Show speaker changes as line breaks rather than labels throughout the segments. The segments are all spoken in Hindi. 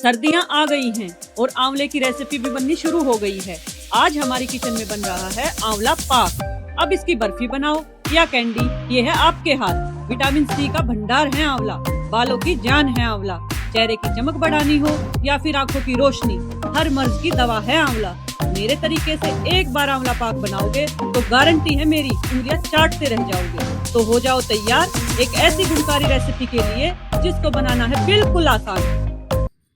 सर्दियां आ गई हैं और आंवले की रेसिपी भी बननी शुरू हो गई है। आज हमारी किचन में बन रहा है आंवला पाक। अब इसकी बर्फी बनाओ या कैंडी, ये है आपके हाथ। विटामिन सी का भंडार है आंवला, बालों की जान है आंवला, चेहरे की चमक बढ़ानी हो या फिर आंखों की रोशनी, हर मर्ज की दवा है आंवला। मेरे तरीके से एक बार आंवला पाक बनाओगे तो गारंटी है मेरी, उंगलियां चाटते रह जाओगे। तो हो जाओ तैयार एक ऐसी गुणकारी रेसिपी के लिए जिसको बनाना है बिल्कुल आसान।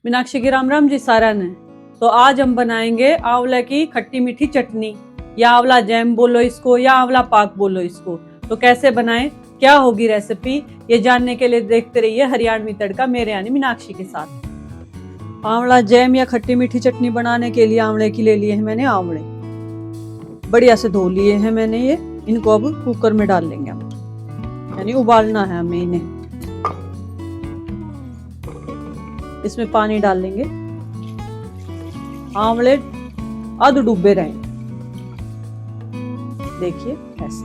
मीनाक्षी की राम राम जी सारा ने। तो आज हम बनाएंगे आंवला की खट्टी मीठी चटनी, या आंवला जैम बोलो इसको, या आंवला पाक बोलो इसको। तो कैसे बनाएं, क्या होगी रेसिपी, ये जानने के लिए देखते रहिए हरियाणवी तड़का मेरे यानी मीनाक्षी के साथ। आंवला जैम या खट्टी मीठी चटनी बनाने के लिए आंवले की ले लिए हैं मैंने आंवले, बढ़िया से धो लिए हैं मैंने ये। इनको अब कुकर में डाल लेंगे हम, यानी उबालना है हमें इन्हें। इसमें पानी डाल लेंगे, आंवले आध डूबे रहे, देखिए ऐसे।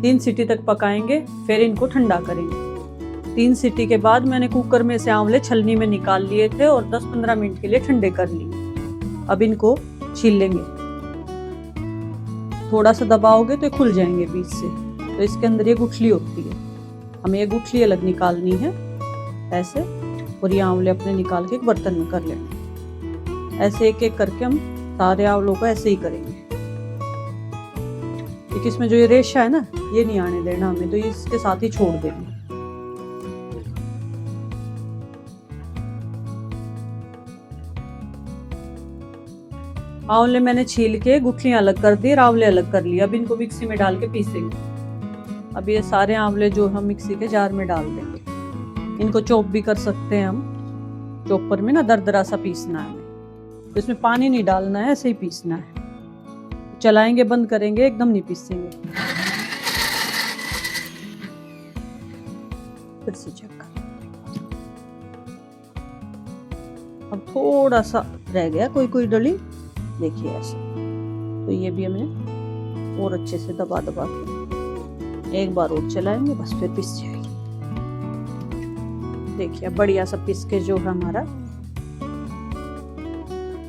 3 सीटी तक पकाएंगे, फिर इनको ठंडा करेंगे। 3 सीटी के बाद मैंने कुकर में से आंवले छलनी में निकाल लिए थे और 10-15 मिनट के लिए ठंडे कर लिए। अब इनको छील लेंगे, थोड़ा सा दबाओगे तो खुल जाएंगे बीच से। तो इसके अंदर ये गुठली होती है, हमें ये गुठली अलग निकालनी है ऐसे। और ये आंवले अपने निकाल के एक बर्तन में कर लेंगे। ऐसे एक एक करके हम सारे आंवलों को ऐसे ही करेंगे। क्योंकि इसमें जो ये रेशा है ना, ये नहीं आने देना हमें, तो ये इसके साथ ही छोड़ देंगे। आंवले मैंने छील के गुठलियां अलग कर दी, आंवले अलग कर लिए। अब इनको मिक्सी में डाल के पीसेंगे। अब ये सारे आंवले जो हम मिक्सी के जार में डाल देंगे। इनको चॉप भी कर सकते हैं हम, चॉपर में ना दरदरा सा पीसना है। तो इसमें पानी नहीं डालना है, ऐसे ही पीसना है। चलाएंगे, बंद करेंगे, एकदम नहीं पीसेंगे। फिर से चेक कर। अब थोड़ा सा रह गया, कोई कोई डली, देखिए ऐसे। तो ये भी हमें और अच्छे से दबा दबा के एक बार और चलाएंगे, बस फिर पिस जाएगी। देखिए बढ़िया सा पिस के जो है हमारा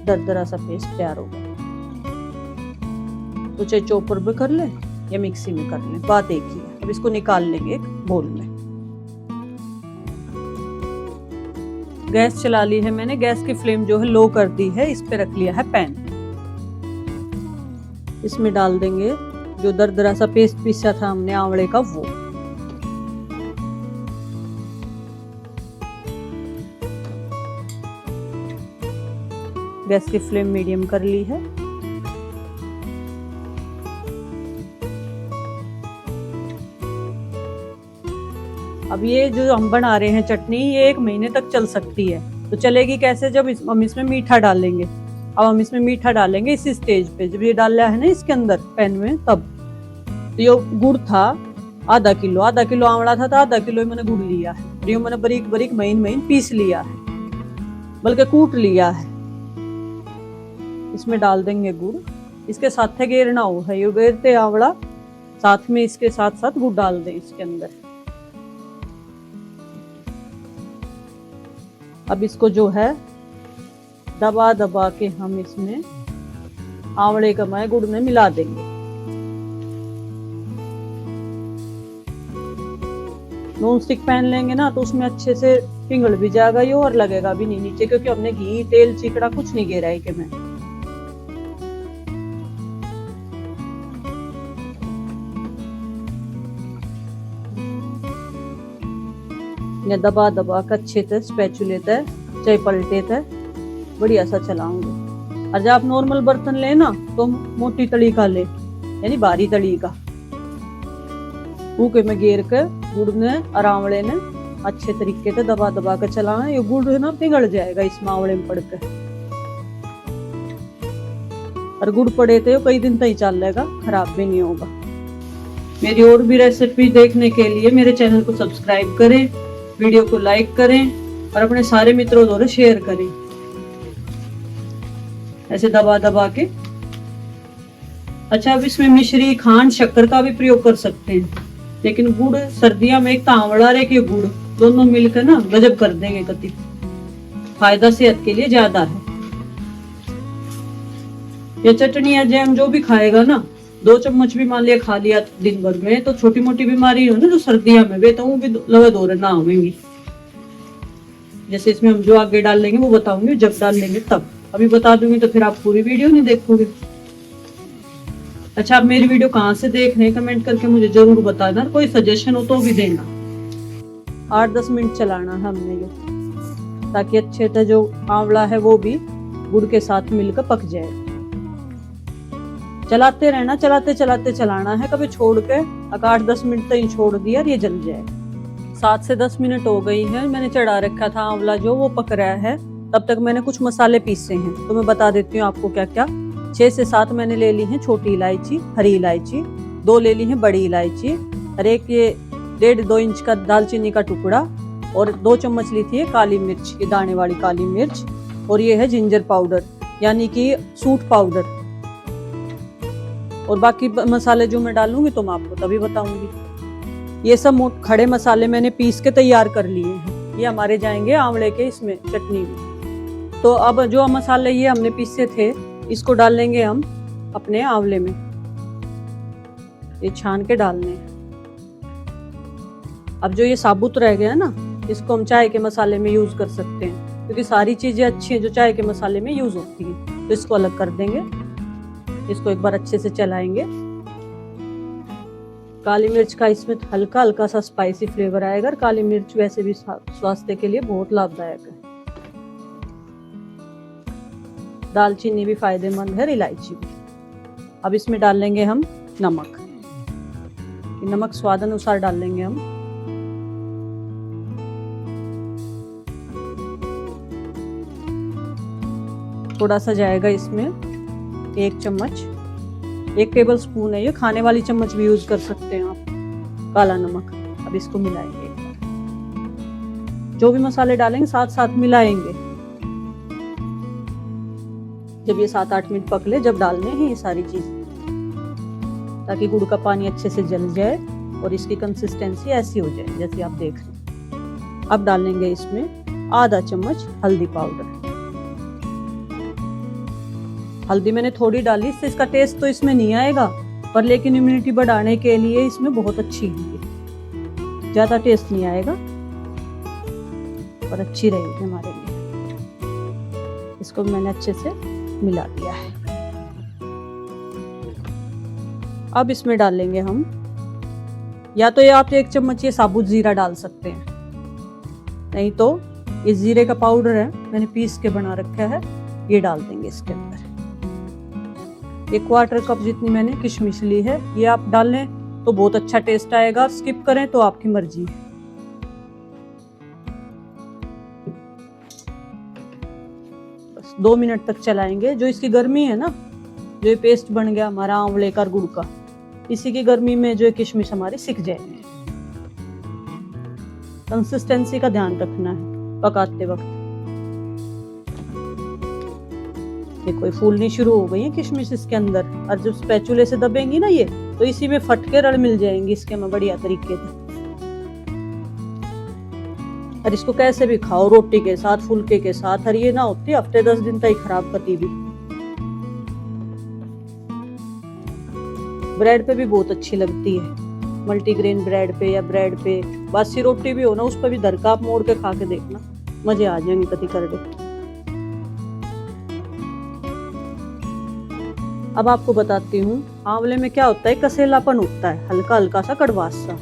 दरदरा सा पेस्ट तैयार हो गया। तो चाहे चॉपर में कर ले या मिक्सी में कर ले, बात एक ही है। अब इसको निकाल लेंगे एक बोल में। गैस चला ली है मैंने, गैस की फ्लेम जो है लो कर दी है। इस पे रख लिया है पैन। इसमें डाल देंगे जो दरदरा सा पेस्ट पीसा था हमने आंवले का, वो। गैस की फ्लेम मीडियम कर ली है। अब ये जो हम बना रहे हैं चटनी, ये 1 महीने तक चल सकती है। तो चलेगी कैसे, जब हम इसमें मीठा डालेंगे। अब हम इसमें मीठा डालेंगे इस स्टेज पे, जब ये डाला है ना इसके अंदर पैन में, तब। तो ये गुड़ था आधा किलो आंवला था, तो आधा किलो मैंने गुड़ लिया है। ये मैंने बारीक बारीक महीन पीस लिया है, बल्कि कूट लिया है। इसमें डाल देंगे गुड़। इसके साथ गेरना हो है, ये गेरते आंवला साथ में, इसके साथ साथ गुड़ डाल दें इसके अंदर। अब इसको जो है दबा दबा के हम इसमें आंवले का मैं गुड़ में मिला देंगे। नॉन स्टिक पैन लेंगे ना, तो उसमें अच्छे से पिघल भी जाएगा ये, और लगेगा भी नहीं नीचे, क्योंकि हमने घी तेल चिकड़ा कुछ नहीं गेरा है कि मैं। दबा दबा कर अच्छे से स्पैचुले तय चाहे पलटे तय बढ़िया सा चलाऊंगे। और जब आप नॉर्मल बर्तन ले ना, तो मोटी तली का ले, यानी भारी तली का। ऊके में घेर कर गुड़ ने और आंवले ने अच्छे तरीके से दबा दबा कर चलाना। ये गुड़ है ना पिघल जाएगा इस आंवले में पड़ कर। और गुड़ पड़े थे कई दिन तक चलेगा, खराब भी नहीं होगा। मेरी और भी रेसिपी देखने के लिए मेरे चैनल को सब्सक्राइब करें, वीडियो को लाइक करें और अपने सारे मित्रों द्वारा शेयर करें। ऐसे दबा दबा के। अच्छा, अब इसमें मिश्री, खांड, शक्कर का भी प्रयोग कर सकते हैं, लेकिन गुड़ सर्दियों में एक आंवला रे के गुड़ दोनों मिलकर ना गजब कर देंगे कति। फायदा सेहत के लिए ज्यादा है। ये चटनी या जैम जो भी खाएगा ना, 2 चम्मच भी मान लिया खा लिया दिन भर में, तो छोटी मोटी बीमारी हो ना जो सर्दियों में, वे तो वो भी लगा दो ना होंगी। जैसे इसमें हम जो आगे डाल लेंगे वो बताऊंगी जब डाल लेंगे तब, अभी बता दूंगी तो फिर आप पूरी वीडियो नहीं देखोगे। अच्छा, आप मेरी वीडियो कहाँ से देख रहे हैं कमेंट करके मुझे जरूर बताना, कोई सजेशन हो तो भी देना। 8-10 मिनट चलाना है हमने ये, ताकि अच्छे से जो आंवला है वो भी गुड़ के साथ मिलकर पक जाए। चलाते रहना, चलाते चलाते चलाना है, कभी छोड़ के 8-10 मिनट तक ही छोड़ दिया और ये जल जाए। 7 से 10 मिनट हो गई है, मैंने चढ़ा रखा था आंवला जो वो पक रहा है। तब तक मैंने कुछ मसाले पीसे हैं, तो मैं बता देती हूँ आपको क्या क्या। 6 से 7 मैंने ले ली है छोटी इलायची, हरी इलायची, 2 ले ली है बड़ी इलायची, और एक ये 1.5-2 इंच का दालचीनी का टुकड़ा, और 2 चम्मच ली थी काली मिर्च, ये दाने वाली काली मिर्च, और ये है जिंजर पाउडर यानी कि सूट पाउडर। और बाकी मसाले जो मैं डालूंगी तो मैं आपको तभी बताऊंगी। ये सब खड़े मसाले मैंने पीस के तैयार कर लिए हैं, ये हमारे जाएंगे आंवले के इसमें चटनी में। तो अब जो मसाले ये हमने पीसे थे इसको डाल लेंगे हम अपने आंवले में, ये छान के डालने हैं। अब जो ये साबुत रह गया ना, इसको हम चाय के मसाले में यूज कर सकते हैं, क्योंकि सारी चीजें अच्छी हैं जो चाय के मसाले में यूज होती हैं। तो इसको अलग कर देंगे, इसको एक बार अच्छे से चलाएंगे। काली मिर्च का इसमें हल्का हल्का सा स्पाइसी फ्लेवर आएगा, और काली मिर्च वैसे भी स्वास्थ्य के लिए बहुत लाभदायक है। दालचीनी भी फायदेमंद है, इलायची भी। अब इसमें डाल लेंगे हम नमक, नमक स्वाद अनुसार डाल लेंगे हम। थोड़ा सा जाएगा इसमें 1 चम्मच, 1 टेबल स्पून है ये, खाने वाली चम्मच भी यूज कर सकते हैं आप, काला नमक। अब इसको मिलाएंगे, जो भी मसाले डालेंगे साथ साथ मिलाएंगे। जब ये 7-8 मिनट पक ले, जब डालने हैं ये सारी चीज, ताकि गुड़ का पानी अच्छे से जल जाए और इसकी कंसिस्टेंसी ऐसी हो जाए जैसे आप देख रहे हैं। अब डालेंगे इसमें आधा चम्मच हल्दी पाउडर। हल्दी मैंने थोड़ी डाली, इससे इसका टेस्ट तो इसमें नहीं आएगा, पर लेकिन इम्यूनिटी बढ़ाने के लिए इसमें बहुत अच्छी है। ज्यादा टेस्ट नहीं आएगा पर अच्छी रहेगी हमारे लिए। इसको मैंने अच्छे से मिला दिया है। अब इसमें डालेंगे हम, या तो ये आप 1 चम्मच ये साबुत जीरा डाल सकते हैं, नहीं तो ये जीरे का पाउडर है मैंने पीस के बना रखा है, ये डाल देंगे इसके अंदर। 1/4 कप जितनी मैंने किशमिश ली है, ये आप डाल लें तो बहुत अच्छा टेस्ट आएगा, स्किप करें तो आपकी मर्जी है। बस 2 मिनट तक चलाएंगे। जो इसकी गर्मी है ना, जो ये पेस्ट बन गया हमारा आंवले का गुड़ का, इसी की गर्मी में जो किशमिश हमारे सिक जाएंगे। कंसिस्टेंसी का ध्यान रखना है पकाते वक्त। कोई फूलनी शुरू हो गई है किशमिश इसके अंदर, और जब स्पैचुले से दबेंगी ना ये, तो इसी में फटके रड़ मिल जाएंगी इसके में बढ़िया तरीके से। और इसको कैसे भी खाओ, रोटी के साथ, फुलके के साथ, और ये ना होती हफ्ते 10 दिन तक खराब करती भी। ब्रेड पे भी बहुत अच्छी लगती है, मल्टीग्रेन ब्रेड पे या ब्रेड पे, बासी रोटी भी हो ना उस पर भी धरका आप मोड़ के खा के देखना, मजे आ जाएंगे कभी कर दे। अब आपको बताती हूँ आंवले में क्या होता है, कसेलापन होता है, हल्का हल्का सा कड़वास सा।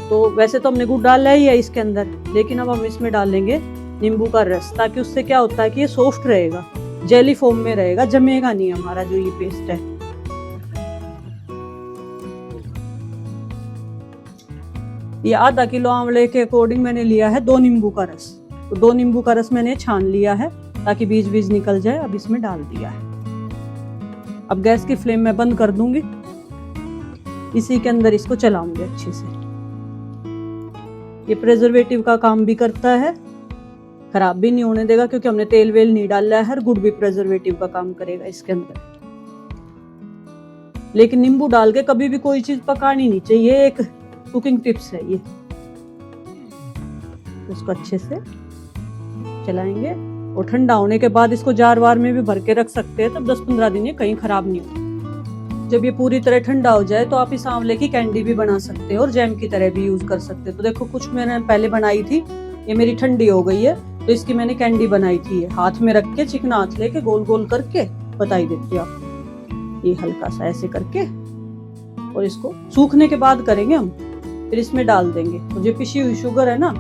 तो वैसे तो हमने गुड़ डाला ही है इसके अंदर, लेकिन अब हम इसमें डालेंगे नींबू का रस, ताकि उससे क्या होता है कि ये सॉफ्ट रहेगा, जेली फॉर्म में रहेगा, जमेगा नहीं हमारा जो ये पेस्ट है। ये आधा किलो आंवले के अकॉर्डिंग मैंने लिया है 2 नींबू का रस, तो 2 नींबू का रस मैंने छान लिया है ताकि बीज बीज निकल जाए। अब इसमें डाल दिया है। अब गैस की फ्लेम मैं बंद कर दूंगी, इसी के अंदर इसको चलाऊंगी अच्छे से। ये प्रेजर्वेटिव का काम भी करता है, खराब भी नहीं होने देगा, क्योंकि हमने तेल वेल नहीं डाला है। गुड़ भी प्रेजर्वेटिव का काम करेगा इसके अंदर। लेकिन नींबू डाल के कभी भी कोई चीज पकानी नहीं चाहिए, एक कुकिंग टिप्स है ये। इसको अच्छे से चलाएंगे और ठंडा होने के बाद इसको जार वार में भी भर के रख सकते हैं, तब 10-15 दिन ये कहीं खराब नहीं होगा। जब ये पूरी तरह ठंडा हो जाए तो आप इस आंवले की कैंडी भी बना सकते हैं और जैम की तरह भी यूज कर सकते हैं। तो देखो कुछ मैंने पहले बनाई थी, ये मेरी ठंडी हो गई है, तो इसकी मैंने कैंडी बनाई थी। हाथ में रख के चिकना हाथ लेके गोल गोल करके बताई देती हूँ आप, ये हल्का सा ऐसे करके, और इसको सूखने के बाद करेंगे हम, फिर इसमें डाल देंगे। तो जो पिसी हुई शुगर है ना,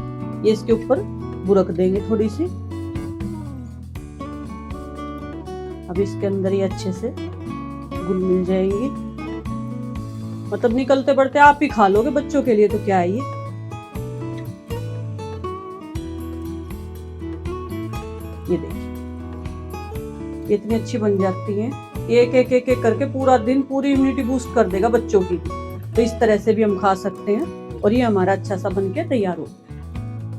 ये इसके ऊपर बुरक देंगे थोड़ी सी। अब इसके अंदर ये अच्छे से घुल मिल जाएंगी, मतलब निकलते पड़ते आप ही खा लोगे, बच्चों के लिए तो क्या है ये देखिए इतनी अच्छी बन जाती है। एक एक एक एक करके पूरा दिन पूरी इम्यूनिटी बूस्ट कर देगा बच्चों की। तो इस तरह से भी हम खा सकते हैं और ये हमारा अच्छा सा बनके तैयार हो।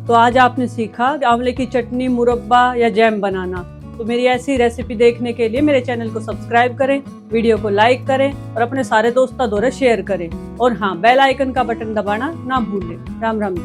तो आज आपने सीखा आंवले की चटनी, मुरब्बा या जैम बनाना। तो मेरी ऐसी रेसिपी देखने के लिए मेरे चैनल को सब्सक्राइब करें, वीडियो को लाइक करें और अपने सारे दोस्तों द्वारा शेयर करें। और हाँ, बेल आइकन का बटन दबाना ना भूलें। राम राम।